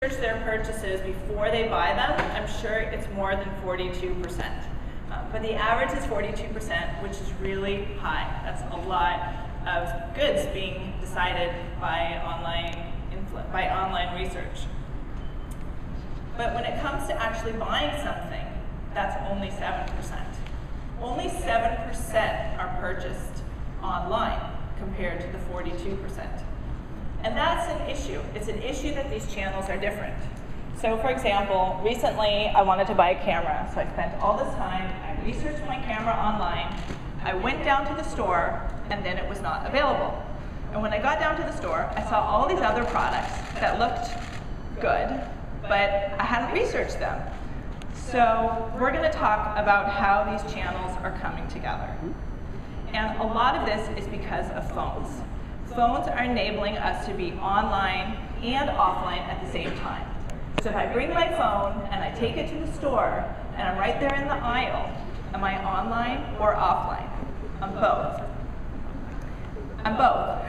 research their purchases before they buy them, I'm sure it's more than 42%. But the average is 42%, which is really high. That's a lot of goods being decided by online research. But when it comes to actually buying something, that's only 7%. Only 7% are purchased online compared to the 42%. And that's an issue. It's an issue that these channels are different. So for example, recently I wanted to buy a camera, so I spent all this time, I researched my camera online, I went down to the store, and then it was not available. And when I got down to the store, I saw all these other products that looked good, but I hadn't researched them. So we're going to talk about how these channels are coming together. And a lot of this is because of phones. Phones are enabling us to be online and offline at the same time. So if I bring my phone and I take it to the store and I'm right there in the aisle, am I online or offline? I'm both. I'm both.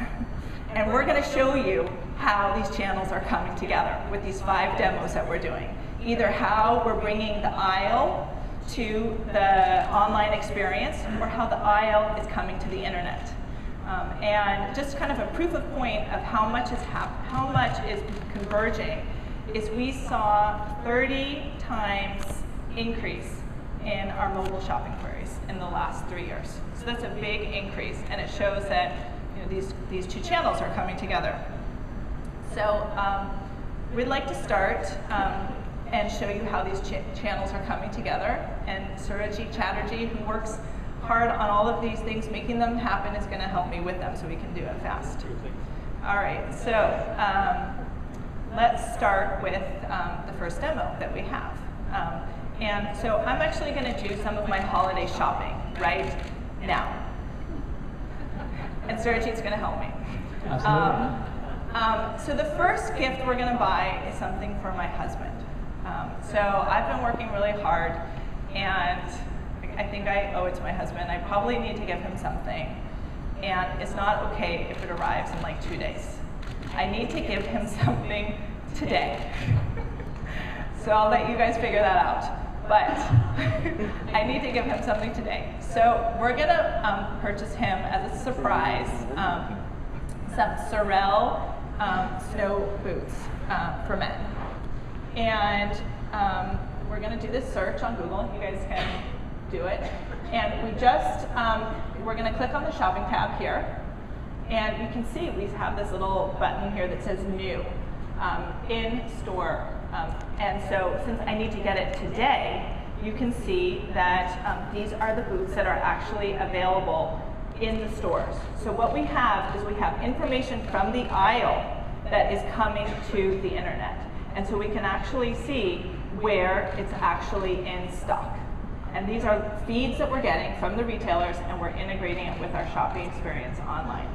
And we're going to show you how these channels are coming together with these 5 demos that we're doing. Either how we're bringing the aisle to the online experience or how the aisle is coming to the internet. And just kind of a proof of point of how much is converging is we saw 30 times increase in our mobile shopping queries in the last 3 years. So that's a big increase, and it shows that these two channels are coming together. So we'd like to start and show you how these channels are coming together. And Surajit Chatterjee, who works hard on all of these things, making them happen, is going to help me with them so we can do it fast. All right, so let's start with the first demo that we have. And so I'm actually going to do some of my holiday shopping right now. And Surajit's going to help me. Absolutely. So the first gift we're going to buy is something for my husband. So I've been working really hard, and I think I owe it to my husband. I probably need to give him something, and it's not okay if it arrives in like 2 days. I need to give him something today. So I'll let you guys figure that out. But I need to give him something today. So we're going to purchase him as a surprise some Sorel snow boots for men. And we're going to do this search on Google. You guys can do it. And we're going to click on the shopping tab here. And you can see we have this little button here that says new, in store. And so since I need to get it today, you can see that these are the boots that are actually available in the stores. So what we have is we have information from the aisle that is coming to the internet. And so we can actually see where it's actually in stock. And these are feeds that we're getting from the retailers, and we're integrating it with our shopping experience online.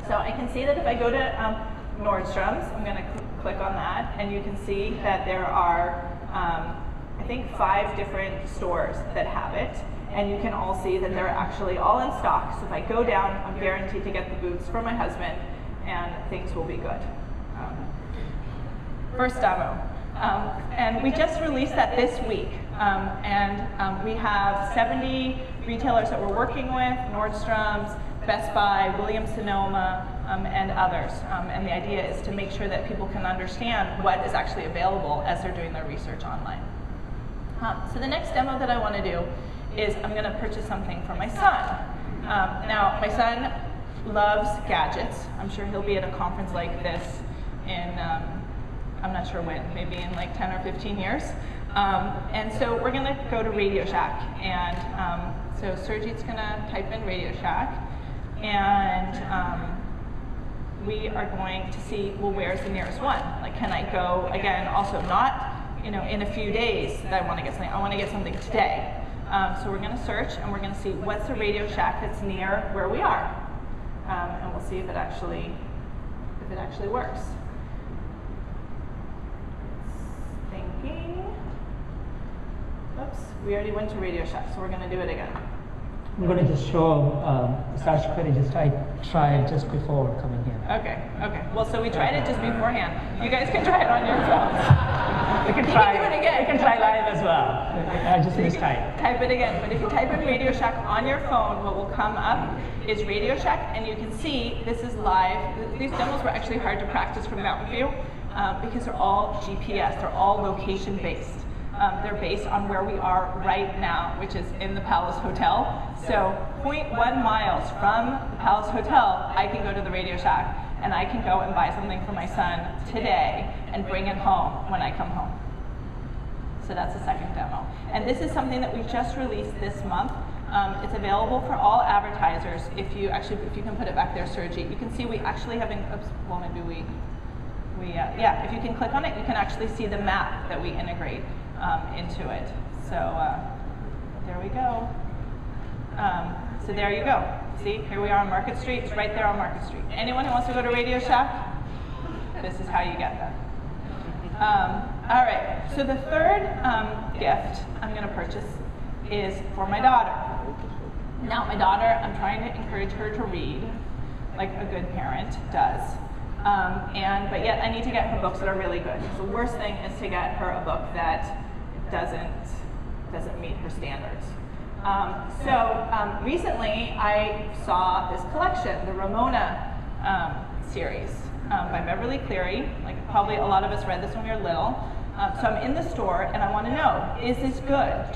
So I can see that if I go to Nordstrom's, I'm going to click on that, and you can see that there are, I think, 5 different stores that have it. And you can all see that they're actually all in stock. So if I go down, I'm guaranteed to get the boots for my husband, and things will be good. First demo. And we just released that this week. We have 70 retailers that we're working with, Nordstrom's, Best Buy, Williams-Sonoma, and others. And the idea is to make sure that people can understand what is actually available as they're doing their research online. So the next demo that I want to do is I'm going to purchase something for my son. Now, my son loves gadgets. I'm sure he'll be at a conference like this in, I'm not sure when, maybe in like 10 or 15 years. And so we're going to go to Radio Shack. And so Surajit's going to type in Radio Shack. And we are going to see, well, where's the nearest one? Like, can I go, again, also not, in a few days that I want to get something. I want to get something today. So we're going to search, and we're going to see what's the Radio Shack that's near where we are. And we'll see if it actually works. Thinking. Oops, we already went to Radio Shack, so we're going to do it again. I'm going to just show a search query, just type try it just before coming here. Okay. Well, so we tried it just beforehand. You guys can try it on your phones. We can try it again. We can try live as well. I just mistyped. Type it again. But if you type in Radio Shack on your phone, what will come up is Radio Shack, and you can see this is live. These demos were actually hard to practice from Mountain View because they're all GPS. They're all location based. They're based on where we are right now, which is in the Palace Hotel. So 0.1 miles from the Palace Hotel, I can go to the Radio Shack, and I can go and buy something for my son today and bring it home when I come home. So that's the second demo. And this is something that we just released this month. It's available for all advertisers. If you can put it back there, Sergi, you can see we actually have, yeah, if you can click on it, you can actually see the map that we integrate into it. So there we go. So there you go. See, here we are on Market Street. It's right there on Market Street. Anyone who wants to go to Radio Shack, this is how you get there. All right, so the third gift I'm going to purchase is for my daughter. Now, my daughter, I'm trying to encourage her to read, like a good parent does. But yet I need to get her books that are really good. The worst thing is to get her a book that doesn't meet her standards. Recently I saw this collection, the Ramona series by Beverly Cleary. Like probably a lot of us read this when we were little. So I'm in the store and I want to know, is this good?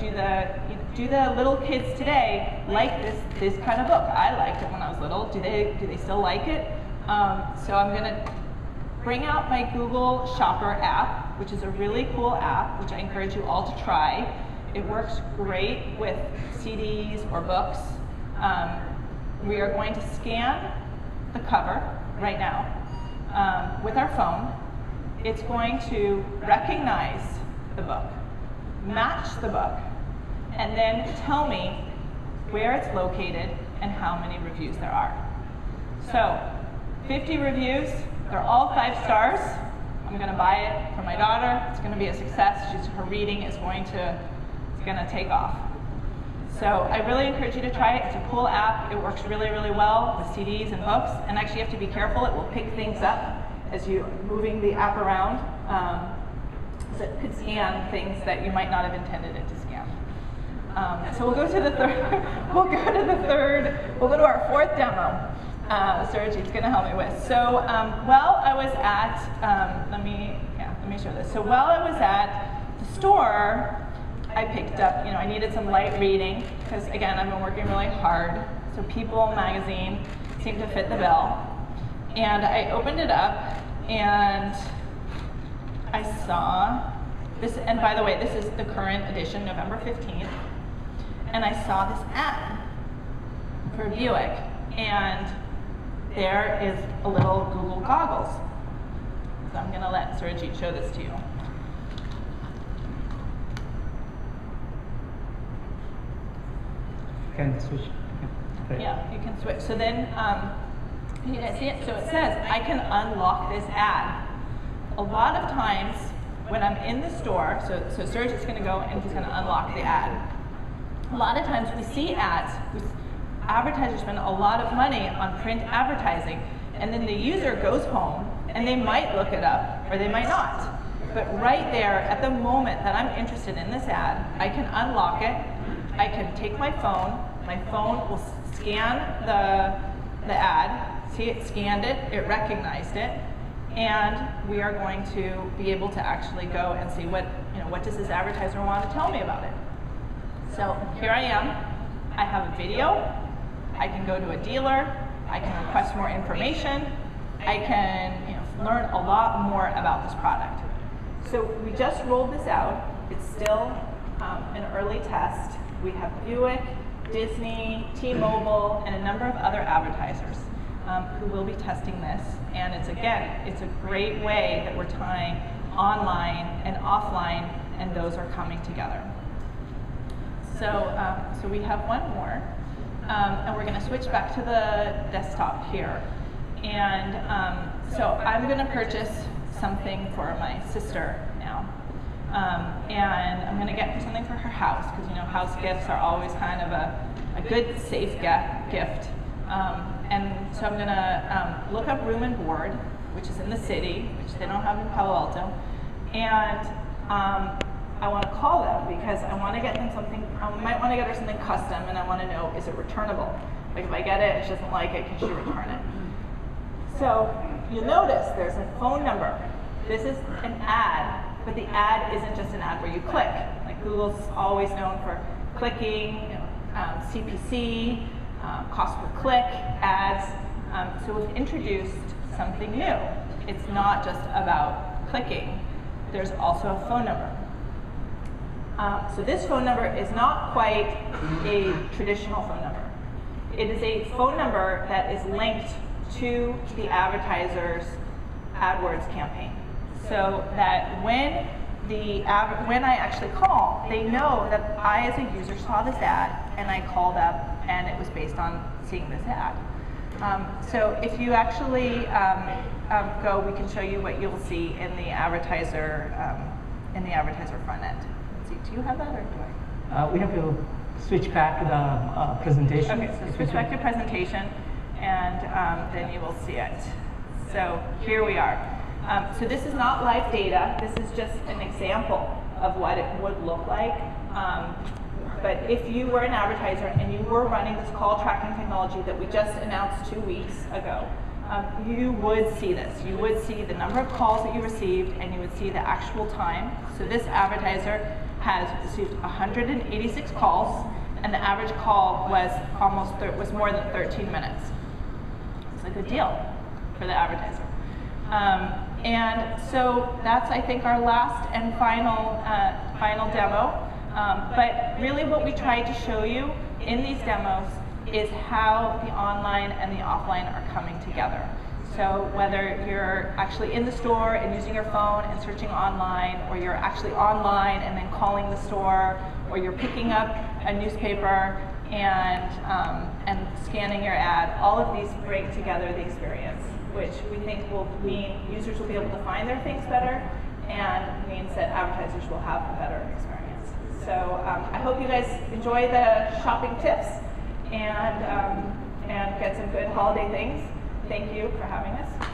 Do the little kids today like this kind of book? I liked it when I was little. Do they still like it? So I'm going to bring out my Google Shopper app, which is a really cool app, which I encourage you all to try. It works great with CDs or books. We are going to scan the cover right now with our phone. It's going to recognize the book, match the book, and then tell me where it's located and how many reviews there are. So 50 reviews, they're all 5 stars. I'm going to buy it for my daughter. It's going to be a success. Her reading is going to take off. So I really encourage you to try it. It's a cool app. It works really, really well with CDs and books. And actually you have to be careful. It will pick things up as you're moving the app around. So it could scan things that you might not have intended it to scan. So we'll go to the third. We'll go to our fourth demo. Sergi's going to help me with. So while I was at, let me show this. So while I was at the store, I picked up, I needed some light reading because again, I've been working really hard. So People magazine seemed to fit the bill. And I opened it up and I saw this, and by the way, this is the current edition, November 15th. And I saw this ad for Buick. And there is a little Google goggles. So I'm going to let Sergi show this to you. Can switch. Okay. Yeah, you can switch. So then, you guys see it? So it says, I can unlock this ad. A lot of times, when I'm in the store, so Sergi's going to go and he's going to unlock the ad. A lot of times we see ads, advertisers spend a lot of money on print advertising, and then the user goes home and they might look it up or they might not. But right there, at the moment that I'm interested in this ad, I can unlock it. I can take my phone will scan the ad, see it scanned it, it recognized it, and we are going to be able to actually go and see what does this advertiser want to tell me about it. So here I am, I have a video, I can go to a dealer, I can request more information, I can learn a lot more about this product. So we just rolled this out, it's still an early test. We have Buick, Disney, T-Mobile, and a number of other advertisers who will be testing this. And it's a great way that we're tying online and offline, and those are coming together. So we have one more, and we're going to switch back to the desktop here. And so I'm going to purchase something for my sister now. And I'm going to get her something for her house, because house gifts are always kind of a good, safe gift. and so I'm going to look up room and board, which is in the city, which they don't have in Palo Alto, and I want to call them because I want to get them something. I might want to get her something custom, and I want to know, is it returnable? Like if I get it and she doesn't like it, can she return it? So you'll notice there's a phone number. This is an ad, but the ad isn't just an ad where you click. Like Google's always known for clicking, CPC, cost per click, ads. So we've introduced something new. It's not just about clicking. There's also a phone number. So this phone number is not quite a traditional phone number. It is a phone number that is linked to the advertiser's AdWords campaign, so that when I actually call, they know that I, as a user, saw this ad and I called up, and it was based on seeing this ad. So if you actually go, we can show you what you'll see in the advertiser front end. Let's see, do you have that or do I? We have to switch back the presentation. Okay, so switch back to presentation, and then you will see it. So here we are. So this is not live data. This is just an example of what it would look like. But if you were an advertiser and you were running this call tracking technology that we just announced 2 weeks ago, you would see this. You would see the number of calls that you received, and you would see the actual time. So this advertiser has received 186 calls, and the average call was more than 13 minutes. It's a good deal for the advertiser. And so that's, I think, our last and final demo. But really what we tried to show you in these demos is how the online and the offline are coming together. So whether you're actually in the store and using your phone and searching online, or you're actually online and then calling the store, or you're picking up a newspaper and scanning your ad, all of these bring together the experience, which we think will mean users will be able to find their things better, and means that advertisers will have a better experience. So I hope you guys enjoy the shopping tips and get some good holiday things. Thank you for having us.